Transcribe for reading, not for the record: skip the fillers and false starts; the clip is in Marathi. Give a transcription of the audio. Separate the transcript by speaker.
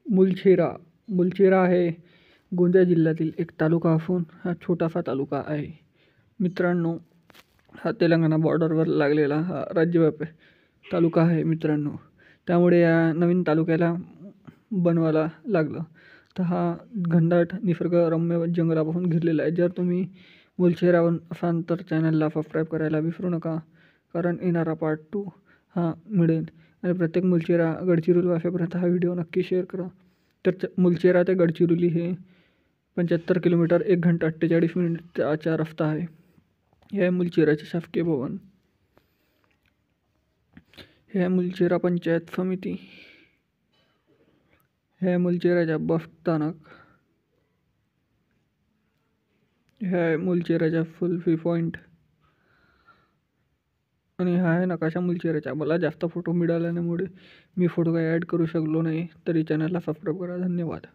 Speaker 1: मुलचेरा मुलचेरा हे गोंदिया जिल्ह्यातील एक तालुका असून हा छोटासा तालुका आहे. मित्रांनो, हा तेलंगणा बॉर्डरवर लागलेला हा राज्यव्यापी तालुका आहे मित्रांनो. त्यामुळे या नवीन तालुक्याला बनवायला लागलं. तर हा घनदाट निसर्गरम्य जंगलापासून घेरलेला आहे. जर तुम्ही मुलचेराहून असाल तर चॅनलला सबस्क्राईब करायला विसरू नका, कारण येणारा पार्ट 2 हा मिळेल. आणि प्रत्येक मुलचेरा गडचिरोली वासेपर्यंत हा व्हिडिओ नक्की शेअर करा. तर मुलचेरा ते गडचिरोली हे 75 किलोमीटर 1 घंटा 48 मिनिटाचा रस्ता आहे. हे आहे मुलचेराचे शासकीय भवन. हे आहे मुलचेरा पंचायत समिती. हे आहे मुलचेराचा बस स्थानक. हे आहे मुलचेराचा सेल्फी पॉईंट. आणि हा आहे नकाशा मुलचेराचा. मला जास्त फोटो मिळाल्यामुळे मी फोटो काही ॲड करू शकलो नाही, तरी चॅनलला सबस्क्राईब करा. धन्यवाद.